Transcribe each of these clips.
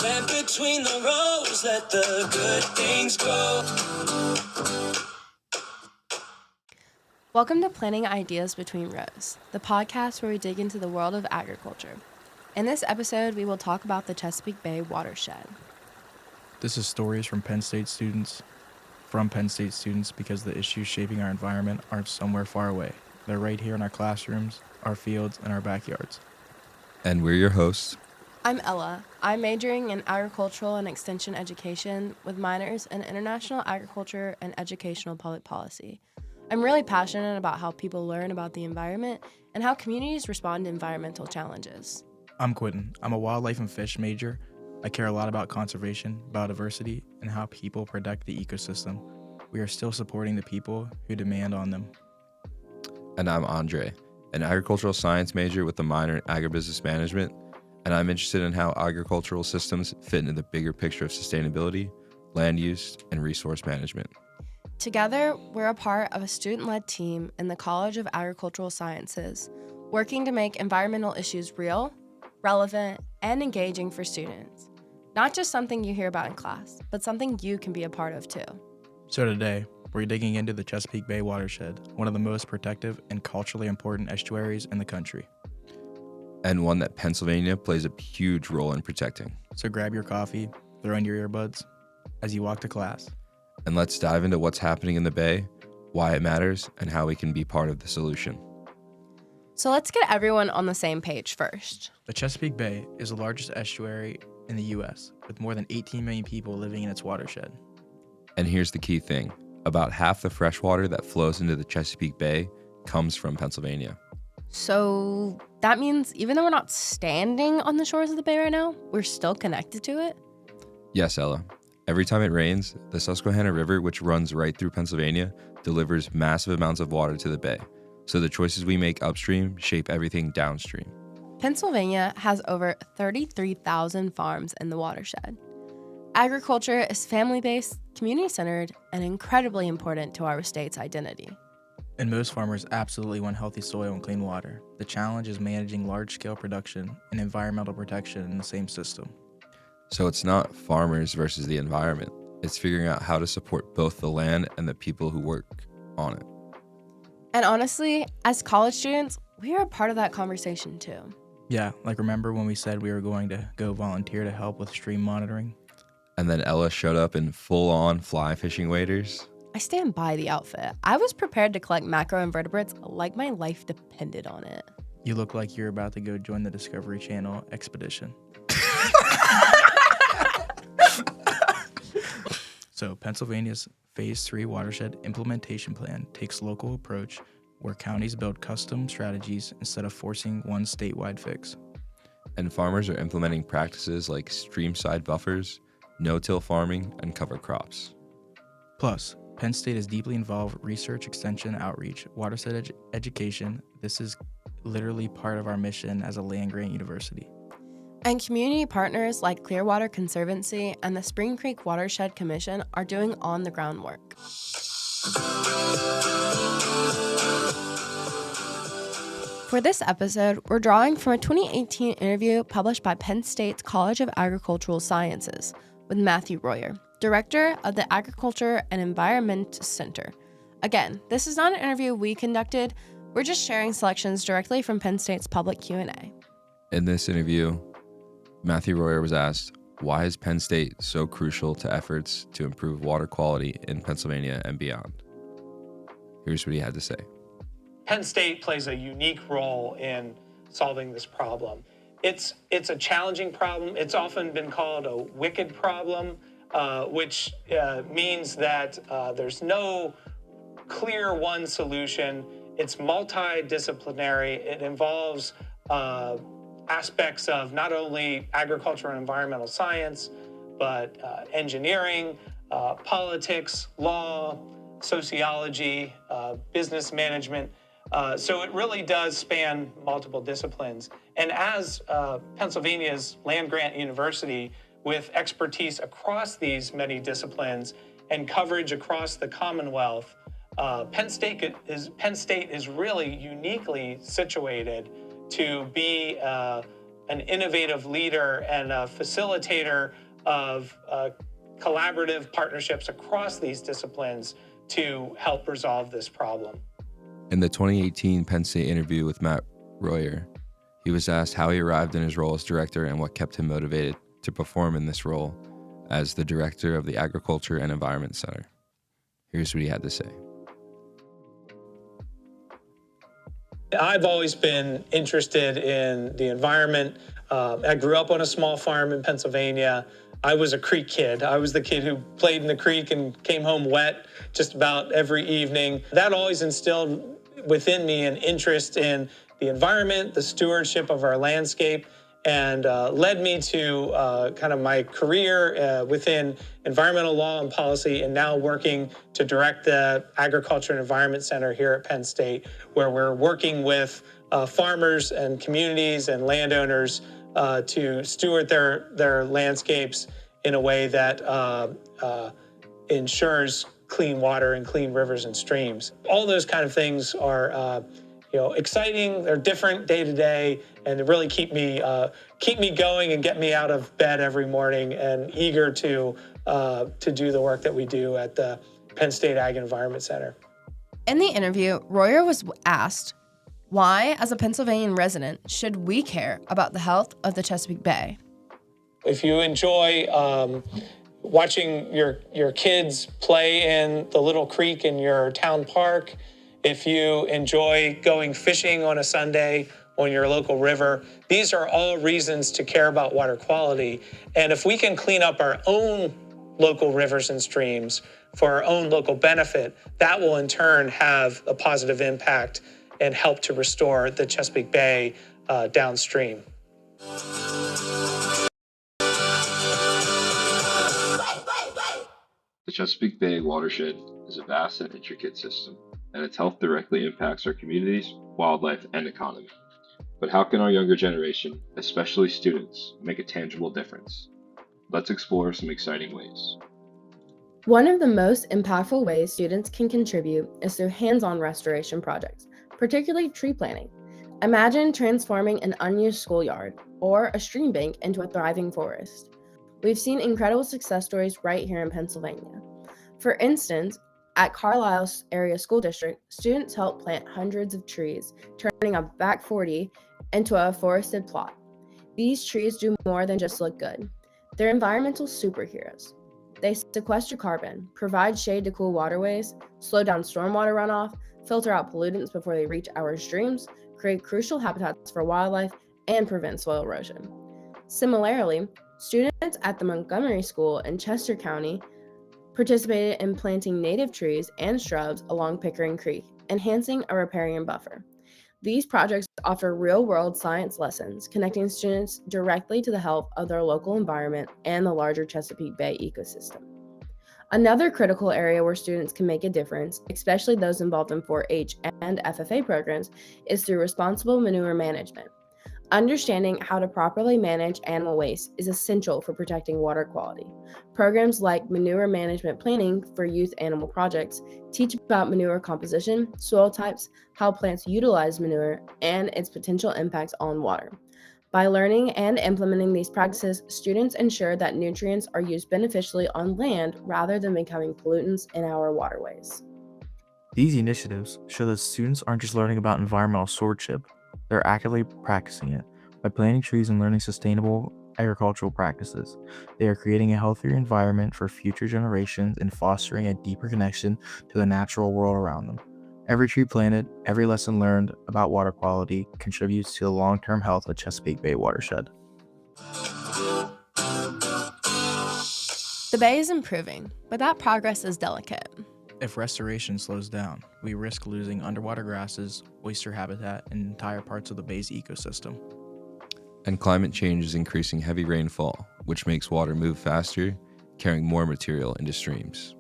Plant between the rows, let the good things grow. Welcome to Planting Ideas Between Rows, the podcast where we dig into the world of agriculture. In this episode, we will talk about the Chesapeake Bay watershed. This is stories from Penn State students, because the issues shaping our environment aren't somewhere far away. They're right here in our classrooms, our fields, and our backyards. And we're your hosts. I'm Ella. I'm majoring in agricultural and extension education with minors in international agriculture and educational public policy. I'm really passionate about how people learn about the environment and how communities respond to environmental challenges. I'm Quentin. I'm a wildlife and fish major. I care a lot about conservation, biodiversity, and how people protect the ecosystem. We are still supporting the people who demand on them. And I'm Andre, an agricultural science major with a minor in agribusiness management, and I'm interested in how agricultural systems fit into the bigger picture of sustainability, land use, and resource management. Together, we're a part of a student-led team in the College of Agricultural Sciences, working to make environmental issues real, relevant, and engaging for students. Not just something you hear about in class, but something you can be a part of too. So today, we're digging into the Chesapeake Bay watershed, one of the most protective and culturally important estuaries in the country. And one that Pennsylvania plays a huge role in protecting. So grab your coffee, throw in your earbuds as you walk to class. And let's dive into what's happening in the Bay, why it matters, and how we can be part of the solution. So let's get everyone on the same page first. The Chesapeake Bay is the largest estuary in the U.S., with more than 18 million people living in its watershed. And here's the key thing. About half the fresh water that flows into the Chesapeake Bay comes from Pennsylvania. So that means even though we're not standing on the shores of the bay right now, we're still connected to it? Yes, Ella. Every time it rains, the Susquehanna River, which runs right through Pennsylvania, delivers massive amounts of water to the bay. So the choices we make upstream shape everything downstream. Pennsylvania has over 33,000 farms in the watershed. Agriculture is family-based, community-centered, and incredibly important to our state's identity. And most farmers absolutely want healthy soil and clean water. The challenge is managing large-scale production and environmental protection in the same system. So it's not farmers versus the environment. It's figuring out how to support both the land and the people who work on it. And honestly, as college students, we are a part of that conversation too. Yeah, like remember when we said we were going to go volunteer to help with stream monitoring? And then Ella showed up in full-on fly fishing waders. I stand by the outfit. I was prepared to collect macroinvertebrates like my life depended on it. You look like you're about to go join the Discovery Channel expedition. So Pennsylvania's Phase 3 Watershed Implementation Plan takes local approach where counties build custom strategies instead of forcing one statewide fix. And farmers are implementing practices like streamside buffers, no-till farming, and cover crops. Plus, Penn State is deeply involved with research, extension, outreach, watershed education. This is literally part of our mission as a land-grant university. And community partners like Clearwater Conservancy and the Spring Creek Watershed Commission are doing on-the-ground work. For this episode, we're drawing from a 2018 interview published by Penn State's College of Agricultural Sciences with Matthew Royer, Director of the Agriculture and Environment Center. Again, this is not an interview we conducted. We're just sharing selections directly from Penn State's public Q&A. In this interview, Matthew Royer was asked, why is Penn State so crucial to efforts to improve water quality in Pennsylvania and beyond? Here's what he had to say. Penn State plays a unique role in solving this problem. It's a challenging problem. It's often been called a wicked problem, which means that there's no clear one solution. It's multidisciplinary. It involves aspects of not only agriculture and environmental science, but engineering, politics, law, sociology, business management. So it really does span multiple disciplines. And as Pennsylvania's land-grant university with expertise across these many disciplines and coverage across the Commonwealth, Penn State is really uniquely situated to be an innovative leader and a facilitator of collaborative partnerships across these disciplines to help resolve this problem. In the 2018 Penn State interview with Matt Royer, he was asked how he arrived in his role as director and what kept him motivated to perform in this role as the director of the Agriculture and Environment Center. Here's what he had to say. I've always been interested in the environment. I grew up on a small farm in Pennsylvania. I was a creek kid. I was the kid who played in the creek and came home wet just about every evening. That always instilled within me an interest in the environment, the stewardship of our landscape, and led me to kind of my career within environmental law and policy, and now working to direct the Agriculture and Environment Center here at Penn State, where we're working with farmers and communities and landowners to steward their landscapes in a way that ensures clean water and clean rivers and streams. All those kind of things are exciting. They're different day to day, and they really keep me going and get me out of bed every morning and eager to do the work that we do at the Penn State Ag and Environment Center. In the interview, Royer was asked, why, as a Pennsylvania resident, should we care about the health of the Chesapeake Bay? If you enjoy watching your kids play in the little creek in your town park, if you enjoy going fishing on a Sunday on your local river, these are all reasons to care about water quality. And if we can clean up our own local rivers and streams for our own local benefit, that will in turn have a positive impact and help to restore the Chesapeake Bay downstream. The Chesapeake Bay watershed is a vast and intricate system, and its health directly impacts our communities, wildlife, and economy. But how can our younger generation, especially students, make a tangible difference? Let's explore some exciting ways. One of the most impactful ways students can contribute is through hands-on restoration projects, particularly tree planting. Imagine transforming an unused schoolyard or a stream bank into a thriving forest. We've seen incredible success stories right here in Pennsylvania. For instance, at Carlisle's area school district, students helped plant hundreds of trees, turning a back 40 into a forested plot. These trees do more than just look good. They're environmental superheroes. They sequester carbon, provide shade to cool waterways, slow down stormwater runoff, filter out pollutants before they reach our streams, create crucial habitats for wildlife, and prevent soil erosion. Similarly, students at the Montgomery School in Chester County participated in planting native trees and shrubs along Pickering Creek, enhancing a riparian buffer. These projects offer real-world science lessons, connecting students directly to the health of their local environment and the larger Chesapeake Bay ecosystem. Another critical area where students can make a difference, especially those involved in 4-H and FFA programs, is through responsible manure management. Understanding how to properly manage animal waste is essential for protecting water quality. Programs like Manure Management Planning for Youth Animal Projects teach about manure composition, soil types, how plants utilize manure, and its potential impacts on water. By learning and implementing these practices, students ensure that nutrients are used beneficially on land rather than becoming pollutants in our waterways. These initiatives show that students aren't just learning about environmental stewardship, they're actively practicing it. By planting trees and learning sustainable agricultural practices, they are creating a healthier environment for future generations and fostering a deeper connection to the natural world around them. Every tree planted, every lesson learned about water quality contributes to the long-term health of Chesapeake Bay watershed. The bay is improving, but that progress is delicate. If restoration slows down, we risk losing underwater grasses, oyster habitat, and entire parts of the bay's ecosystem. And climate change is increasing heavy rainfall, which makes water move faster, carrying more material into streams.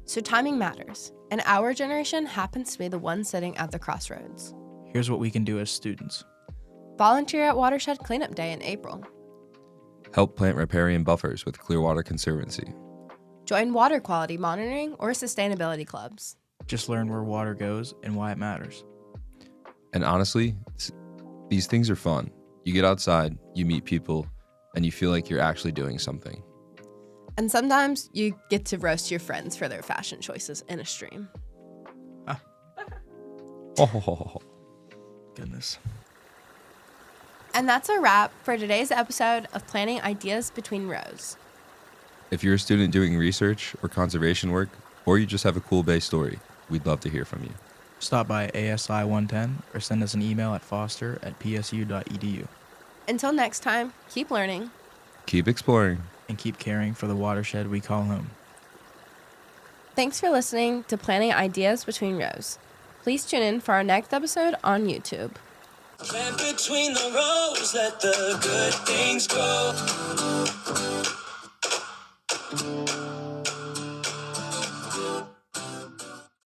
So timing matters, and our generation happens to be the one sitting at the crossroads. Here's what we can do as students. Volunteer at Watershed Cleanup Day in April. Help plant riparian buffers with Clearwater Conservancy. Join water quality monitoring or sustainability clubs. Just learn where water goes and why it matters. And honestly, these things are fun. You get outside, you meet people, and you feel like you're actually doing something. And sometimes you get to roast your friends for their fashion choices in a stream. Oh, Goodness. And that's a wrap for today's episode of Planting Ideas Between Rows. if you're a student doing research or conservation work, or you just have a cool Bay story, we'd love to hear from you. Stop by ASI 110 or send us an email at foster@psu.edu. Until next time, keep learning. Keep exploring. And keep caring for the watershed we call home. Thanks for listening to Planting Ideas Between Rows. Please tune in for our next episode on YouTube. Plant between the rows, let the good things grow.